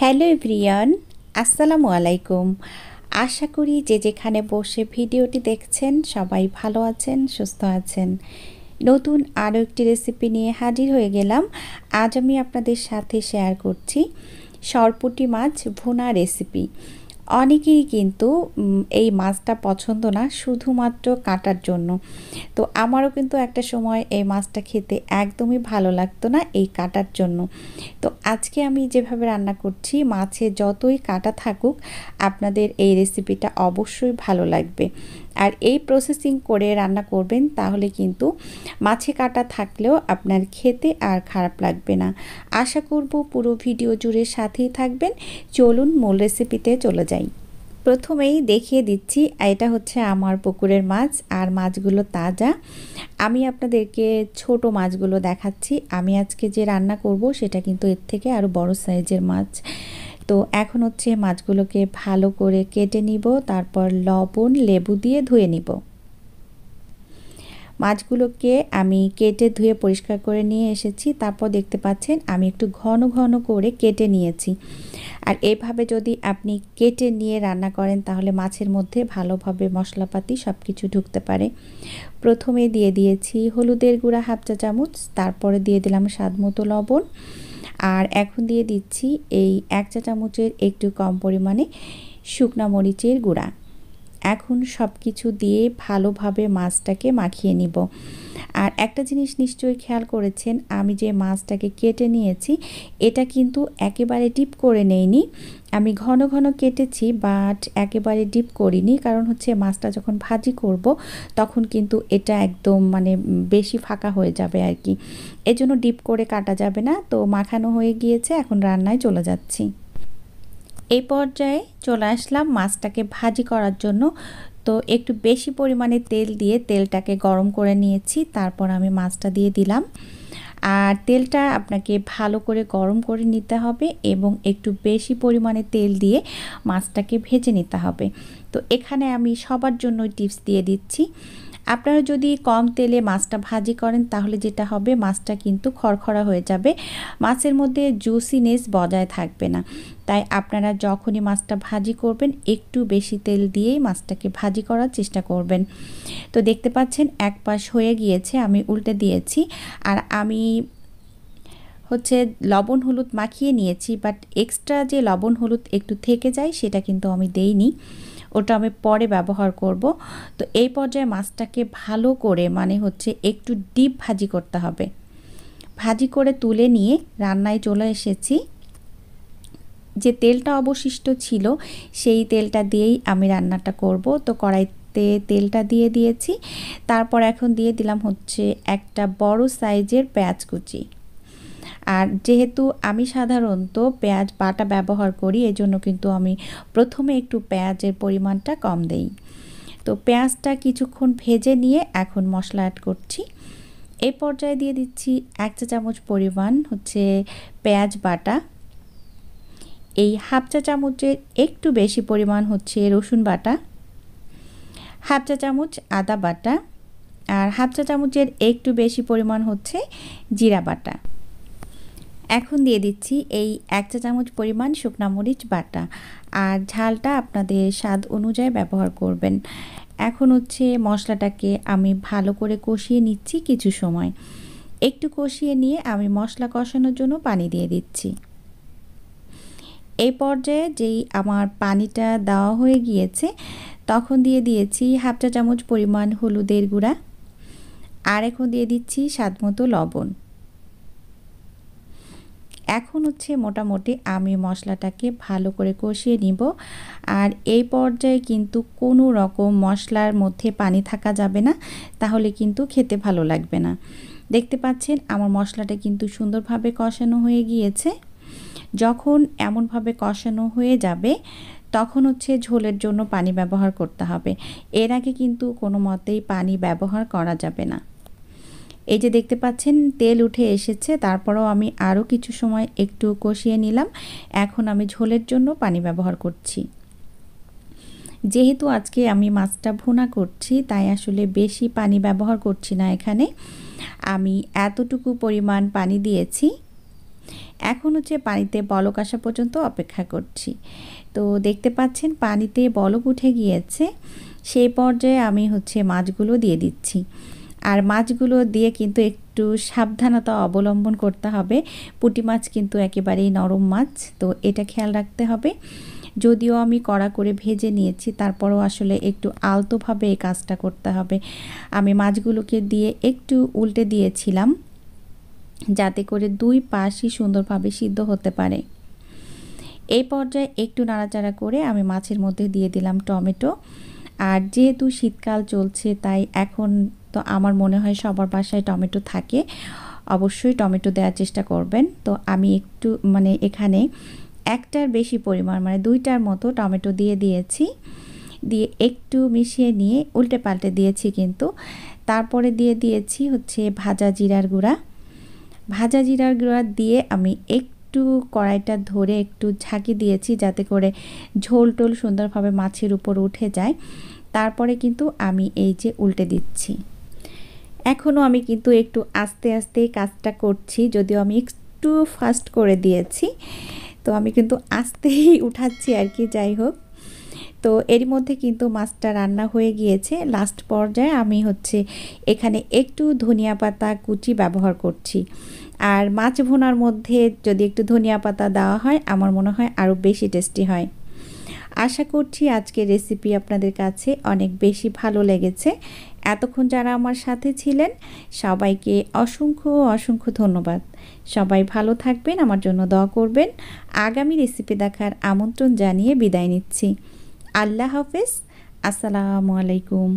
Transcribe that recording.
Hello everyone, আসসালামু আলাইকুম। আশা করি যে যেখানে বসে ভিডিওটি দেখছেন সবাই ভালো আছেন, সুস্থ আছেন। নতুন আরও একটি রেসিপি নিয়ে হাজির হয়ে গেলাম। আজ আমি আপনাদের সাথে শেয়ার করছি সরপুঁটি মাছ ভুনা রেসিপি। অনেকেরই কিন্তু এই মাছটা পছন্দ না, শুধুমাত্র কাটার জন্য। তো আমারও কিন্তু একটা সময় এই মাছটা খেতে একদমই ভালো লাগতো না এই কাটার জন্য। তো আজকে আমি যেভাবে রান্না করছি, মাছে যতই কাটা থাকুক আপনাদের এই রেসিপিটা অবশ্যই ভালো লাগবে। আর এই প্রসেসিং করে রান্না করবেন তাহলে কিন্তু মাছে কাটা থাকলেও আপনার খেতে আর খারাপ লাগবে না। আশা করব পুরো ভিডিও জুড়ে সাথেই থাকবেন। চলুন মূল রেসিপিতে চলে যাই। প্রথমেই দেখিয়ে দিচ্ছি, এটা হচ্ছে আমার পুকুরের মাছ আর মাছগুলো তাজা। আমি আপনাদেরকে ছোট মাছগুলো দেখাচ্ছি। আমি আজকে যে রান্না করব সেটা কিন্তু এর থেকে আরও বড় সাইজের মাছ। তো এখন হচ্ছে মাছগুলোকে ভালো করে কেটে নিব, তারপর লবণ লেবু দিয়ে ধুয়ে নিব। মাছগুলোকে আমি কেটে ধুয়ে পরিষ্কার করে নিয়ে এসেছি। তারপর দেখতে পাচ্ছেন আমি একটু ঘন ঘন করে কেটে নিয়েছি। আর এভাবে যদি আপনি কেটে নিয়ে রান্না করেন তাহলে মাছের মধ্যে ভালোভাবে মশলাপাতি সব কিছু ঢুকতে পারে। প্রথমে দিয়ে দিয়েছি হলুদের গুঁড়া 1/2 চা চামচ, তারপরে দিয়ে দিলাম স্বাদমতো লবণ, আর এখন দিয়ে দিচ্ছি এই 1 চা চামচের একটু কম পরিমাণে শুকনা মরিচের গুঁড়া। এখন সব কিছু দিয়ে ভালোভাবে মাছটাকে মাখিয়ে নিব। আর একটা জিনিস নিশ্চয়ই খেয়াল করেছেন, আমি যে মাছটাকে কেটে নিয়েছি এটা কিন্তু একেবারে ডিপ করে নেইনি। আমি ঘন ঘন কেটেছি, বাট একেবারে ডিপ করিনি, কারণ হচ্ছে মাছটা যখন ভাজি করব তখন কিন্তু এটা একদম বেশি ফাঁকা হয়ে যাবে আর কি। এজন্য ডিপ করে কাটা যাবে না। তো মাখানো হয়ে গিয়েছে, এখন রান্নায় চলে যাচ্ছি। এই পর্যায়ে চলে আসলাম মাছটাকে ভাজি করার জন্য। তো একটু বেশি পরিমাণে তেল দিয়ে তেলটাকে গরম করে নিয়েছি, তারপর আমি মাছটা দিয়ে দিলাম। আর তেলটা আপনাকে ভালো করে গরম করে নিতে হবে এবং একটু বেশি পরিমাণে তেল দিয়ে মাছটাকে ভেজে নিতে হবে। তো এখানে আমি সবার জন্য টিপস দিয়ে দিচ্ছি। আপনারা যদি কম তেলে মাছটা ভাজি করেন তাহলে যেটা হবে, মাছটা কিন্তু খড়খড়া হয়ে যাবে, মাছের মধ্যে জুসিনেস বজায় থাকবে না। তাই আপনারা যখনই মাছটা ভাজি করবেন একটু বেশি তেল দিয়েই মাছটাকে ভাজি করার চেষ্টা করবেন। তো দেখতে পাচ্ছেন এক পাশ হয়ে গিয়েছে, আমি উল্টে দিয়েছি। আর আমি হচ্ছে লবণ হলুদ মাখিয়ে নিয়েছি, বাট এক্সট্রা যে লবণ হলুদ একটু থেকে যায় সেটা কিন্তু আমি দেইনি, ওটা আমি পরে ব্যবহার করব। তো এই পর্যায়ে মাছটাকে ভালো করে একটু ডিপ ভাজি করতে হবে। ভাজি করে তুলে নিয়ে রান্নায় চলে এসেছি। যে তেলটা অবশিষ্ট ছিল সেই তেলটা দিয়েই আমি রান্নাটা করব। তো কড়াইতে তেলটা দিয়ে দিয়েছি, তারপর এখন দিয়ে দিলাম হচ্ছে একটা বড় সাইজের পেঁয়াজ কুচি। আর যেহেতু আমি সাধারণত পেঁয়াজ বাটা ব্যবহার করি, এজন্য কিন্তু আমি প্রথমে একটু পেঁয়াজের পরিমাণটা কম দেই। তো পেঁয়াজটা কিছুক্ষণ ভেজে নিয়ে এখন মশলা অ্যাড করছি। এই পর্যায়ে দিয়ে দিচ্ছি 1 চা চামচ পরিমাণ হচ্ছে পেঁয়াজ বাটা। এই 1/2 চা চামচের একটু বেশি পরিমাণ হচ্ছে রসুন বাটা, 1/2 চা চামচ আদা বাটা, আর 1/2 চা চামচের একটু বেশি পরিমাণ হচ্ছে জিরা বাটা। এখন দিয়ে দিচ্ছি এই 1 চা চামচ পরিমাণ শুকনা মরিচ বাটা। আর ঝালটা আপনাদের স্বাদ অনুযায়ী ব্যবহার করবেন। এখন হচ্ছে মশলাটাকে আমি ভালো করে কষিয়ে নিচ্ছি কিছু সময়। একটু কষিয়ে নিয়ে আমি মশলা কষানোর জন্য পানি দিয়ে দিচ্ছি। এই পর্যায়ে যেই আমার পানিটা দেওয়া হয়ে গিয়েছে তখন দিয়ে দিয়েছি 1/2 চা চামচ পরিমাণ হলুদের গুঁড়া, আর এখন দিয়ে দিচ্ছি স্বাদমতো লবণ। এখন হচ্ছে মোটামুটি আমি মশলাটাকে ভালো করে কষিয়ে নিব। আর এই পর্যায়ে কিন্তু কোনো রকম মশলার মধ্যে পানি থাকা যাবে না, তাহলে কিন্তু খেতে ভালো লাগবে না। দেখতে পাচ্ছেন আমার মশলাটা কিন্তু সুন্দরভাবে কষানো হয়ে গিয়েছে। যখন এমনভাবে কষানো হয়ে যাবে তখন হচ্ছে ঝোলের জন্য পানি ব্যবহার করতে হবে। এর আগে কিন্তু কোনো মতেই পানি ব্যবহার করা যাবে না। এই যে দেখতে পাচ্ছেন তেল উঠে এসেছে, তারপরেও আমি আরও কিছু সময় একটু কষিয়ে নিলাম। এখন আমি ঝোলের জন্য পানি ব্যবহার করছি। যেহেতু আজকে আমি মাছটা ভুনা করছি তাই আসলে বেশি পানি ব্যবহার করছি না। এখানে আমি এতটুকু পরিমাণ পানি দিয়েছি। এখন হচ্ছে পানিতে বলক আসা পর্যন্ত অপেক্ষা করছি। তো দেখতে পাচ্ছেন পানিতে বলক উঠে গিয়েছে, সেই পর্যায়ে আমি হচ্ছে মাছগুলো দিয়ে দিচ্ছি। আর মাছগুলো দিয়ে কিন্তু একটু সাবধানতা অবলম্বন করতে হবে। পুঁটি মাছ কিন্তু একেবারেই নরম মাছ, তো এটা খেয়াল রাখতে হবে। যদিও আমি কড়া করে ভেজে নিয়েছি, তারপরও আসলে একটু আলতোভাবে এই কাজটা করতে হবে। আমি মাছগুলোকে দিয়ে একটু উল্টে দিয়েছিলাম যাতে করে দুই পাশই সুন্দরভাবে সিদ্ধ হতে পারে। এই পর্যায়ে একটু নাড়াচাড়া করে আমি মাছের মধ্যে দিয়ে দিলাম টমেটো। আর যেহেতু শীতকাল চলছে তাই এখন তো আমার মনে হয় সবার বাসায় টমেটো থাকে, অবশ্যই টমেটো দেওয়ার চেষ্টা করবেন। তো আমি একটু এখানে একটার বেশি পরিমাণ দুইটার মতো টমেটো দিয়ে দিয়েছি, দিয়ে একটু মিশিয়ে নিয়ে উল্টে পাল্টে দিয়েছি কিন্তু। তারপরে দিয়ে দিয়েছি হচ্ছে ভাজা জিরার গুঁড়া। ভাজা জিরার গুঁড়া দিয়ে আমি একটু কড়াইটা ধরে একটু ঝাঁকি দিয়েছি যাতে করে ঝোল টোল সুন্দরভাবে মাছের উপর উঠে যায়। তারপরে কিন্তু আমি এই যে উল্টে দিচ্ছি। এখনও আমি কিন্তু একটু আস্তে আস্তে কাজটা করছি, যদিও আমি একটু ফাস্ট করে দিয়েছি, তো আমি কিন্তু আস্তেই উঠাচ্ছি আর কি। যাই হোক, তো এরই মধ্যে কিন্তু মাছটা রান্না হয়ে গিয়েছে। লাস্ট পর্যায়ে আমি হচ্ছে এখানে একটু ধনিয়া পাতা কুচি ব্যবহার করছি। আর মাছ ভুনার মধ্যে যদি একটু ধনিয়া পাতা দেওয়া হয় আমার মনে হয় আরও বেশি টেস্টি হয়। আশা করছি আজকের রেসিপি আপনাদের কাছে অনেক বেশি ভালো লেগেছে। এতক্ষণ যারা আমার সাথে ছিলেন সবাইকে অসংখ্য অসংখ্য ধন্যবাদ। সবাই ভালো থাকবেন, আমার জন্য দোয়া করবেন। আগামী রেসিপি দেখার আমন্ত্রণ জানিয়ে বিদায় নিচ্ছি। আল্লাহ হাফেজ। আসসালামু আলাইকুম।